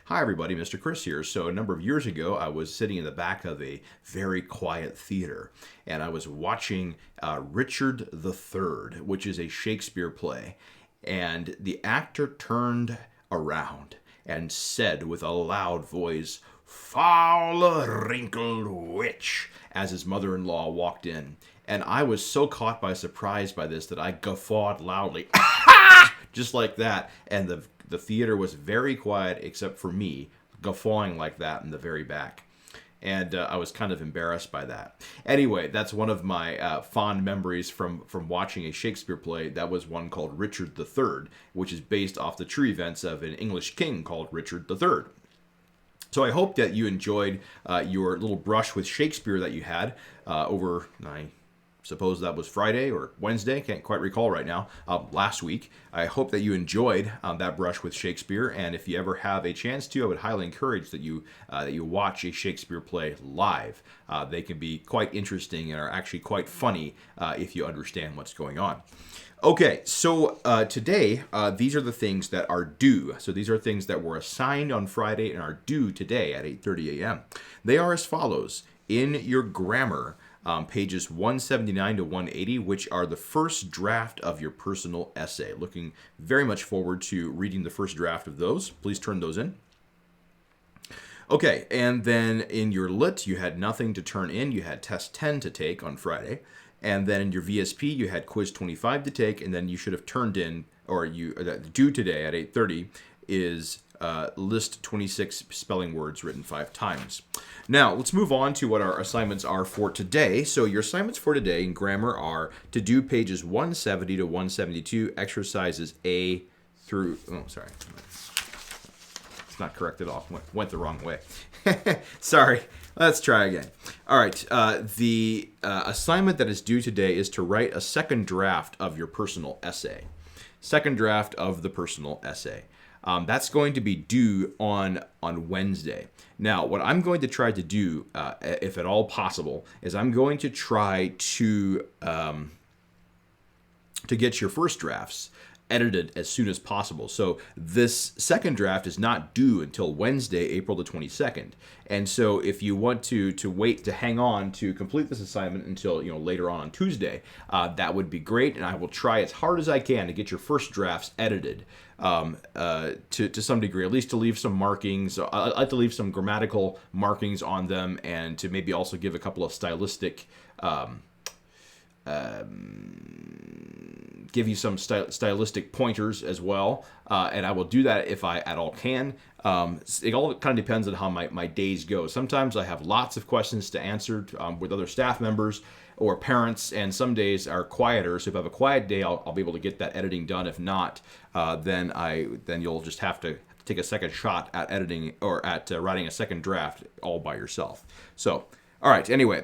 Hi, everybody, Mr. Chris here. So, a number of years ago, I was sitting in the back of a very quiet theater, and I was watching Richard III, which is a Shakespeare play. And the actor turned around and said with a loud voice, "Foul wrinkled witch," as his mother in law walked in. And I was so caught by surprise by this that I guffawed loudly, just like that. And the theater was very quiet except for me guffawing like that in the very back. And I was kind of embarrassed by that. Anyway, that's one of my fond memories from watching a Shakespeare play. That was one called Richard III, which is based off the true events of an English king called Richard III. So I hope that you enjoyed your little brush with Shakespeare that you had over, I suppose that was Friday or Wednesday, can't quite recall right now, last week. I hope that you enjoyed that brush with Shakespeare, and if you ever have a chance to, I would highly encourage that you watch a Shakespeare play live. They can be quite interesting and are actually quite funny if you understand what's going on. Okay, so today, these are the things that are due. So these are things that were assigned on Friday and are due today at 8:30 a.m. They are as follows. In your grammar, pages 179 to 180, which are the first draft of your personal essay. Looking very much forward to reading the first draft of those. Please turn those in. Okay, and then in your lit, you had nothing to turn in. You had test 10 to take on Friday. And then in your VSP, you had quiz 25 to take, and then you should have turned in, or due today at 8:30 is list 26 spelling words written 5 times. Now, let's move on to what our assignments are for today. So your assignments for today in grammar are to do pages 170 to 172, exercises A through, oh, sorry. It's not correct at all. Went the wrong way. Sorry. Let's try again. All right. The assignment that is due today is to write a second draft of your personal essay. Second draft of the personal essay. That's going to be due on Wednesday. Now, what I'm going to try to do, if at all possible, is I'm going to try to get your first drafts edited as soon as possible. So this second draft is not due until Wednesday, April the 22nd. And so if you want to wait to hang on to complete this assignment until later on Tuesday, that would be great. And I will try as hard as I can to get your first drafts edited to some degree, at least to leave some markings. I'd like to leave some grammatical markings on them, and to maybe also give a couple of stylistic give you some stylistic pointers as well, and I will do that if I at all can. It all kind of depends on how my days go. Sometimes I have lots of questions to answer with other staff members or parents, and some days are quieter. So if I have a quiet day, I'll be able to get that editing done. If not, then you'll just have to take a second shot at editing or at writing a second draft all by yourself. So, all right. Anyway.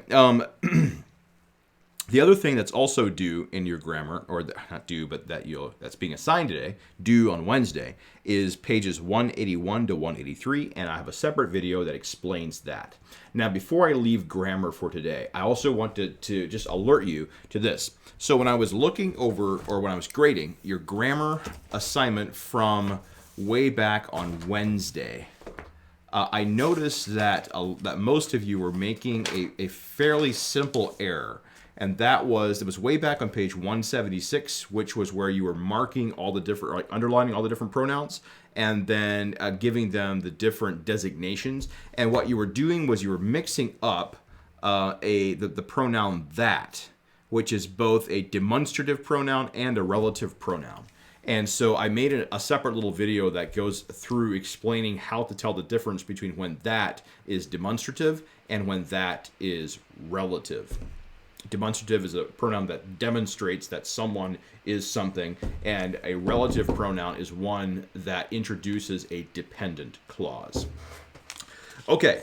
The other thing that's also due in your grammar, or not due, but that's being assigned today, due on Wednesday, is pages 181 to 183, and I have a separate video that explains that. Now, before I leave grammar for today, I also want to just alert you to this. So when I was looking over, or when I was grading your grammar assignment from way back on Wednesday, I noticed that most of you were making a fairly simple error. And it was way back on page 176, which was where you were marking all the different, like underlining all the different pronouns, and then giving them the different designations. And what you were doing was you were mixing up the pronoun that, which is both a demonstrative pronoun and a relative pronoun. And so I made a separate little video that goes through explaining how to tell the difference between when that is demonstrative and when that is relative. Demonstrative is a pronoun that demonstrates that someone is something, and a relative pronoun is one that introduces a dependent clause. Okay,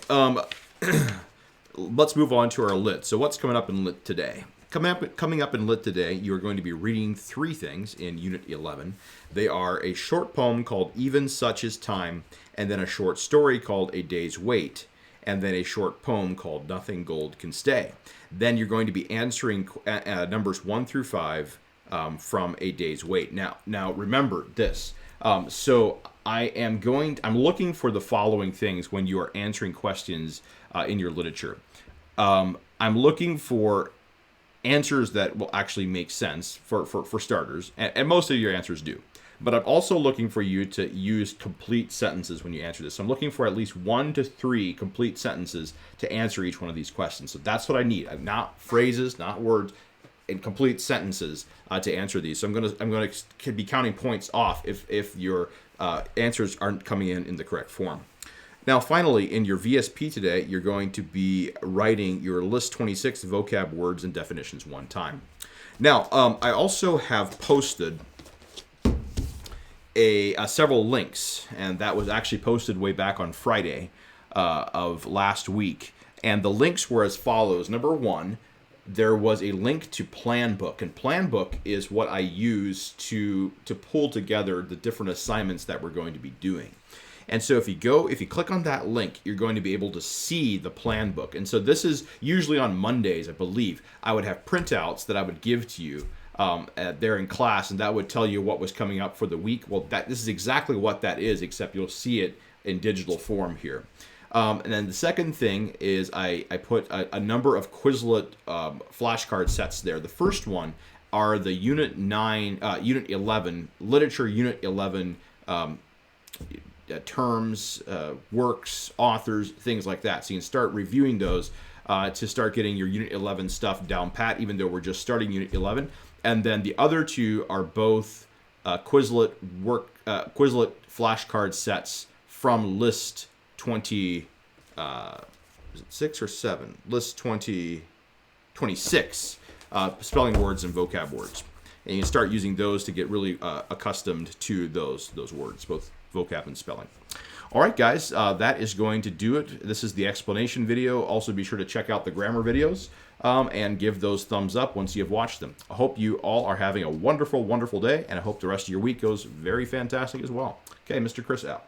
let's move on to our lit. So what's coming up in lit today? Coming up in lit today, you're going to be reading 3 things in Unit 11. They are a short poem called Even Such Is Time, and then a short story called A Day's Wait, and then a short poem called Nothing Gold Can Stay. Then you're going to be answering numbers 1 through 5 from A Day's Wait. Now remember this. So I'm looking for the following things when you are answering questions in your literature. I'm looking for answers that will actually make sense for starters, and most of your answers do. But I'm also looking for you to use complete sentences when you answer this. So I'm looking for at least 1 to 3 complete sentences to answer each one of these questions. So that's what I need. Not phrases, not words, in complete sentences to answer these. So I'm going to be counting points off if your answers aren't coming in the correct form. Now, finally, in your VSP today, you're going to be writing your list 26 vocab words and definitions one time. Now, I also have posted several links, and that was actually posted way back on Friday of last week. And the links were as follows. Number 1, there was a link to Plan Book, and Plan Book is what I use to pull together the different assignments that we're going to be doing. And so if you click on that link, you're going to be able to see the Plan Book. And so this is usually on Mondays, I believe. I would have printouts that I would give to you there in class, and that would tell you what was coming up for the week. Well, this is exactly what that is, except you'll see it in digital form here. And then the second thing is I put a number of Quizlet flashcard sets there. The first one are the Unit 11, Literature Unit 11 terms, works, authors, things like that. So you can start reviewing those to start getting your Unit 11 stuff down pat, even though we're just starting Unit 11. And then the other two are both Quizlet flashcard sets from List 26 or 7? List 26, spelling words and vocab words. And you can start using those to get really accustomed to those words, both vocab and spelling. All right, guys, that is going to do it. This is the explanation video. Also, be sure to check out the grammar videos and give those thumbs up once you've watched them. I hope you all are having a wonderful, wonderful day, and I hope the rest of your week goes very fantastic as well. Okay, Mr. Chris out.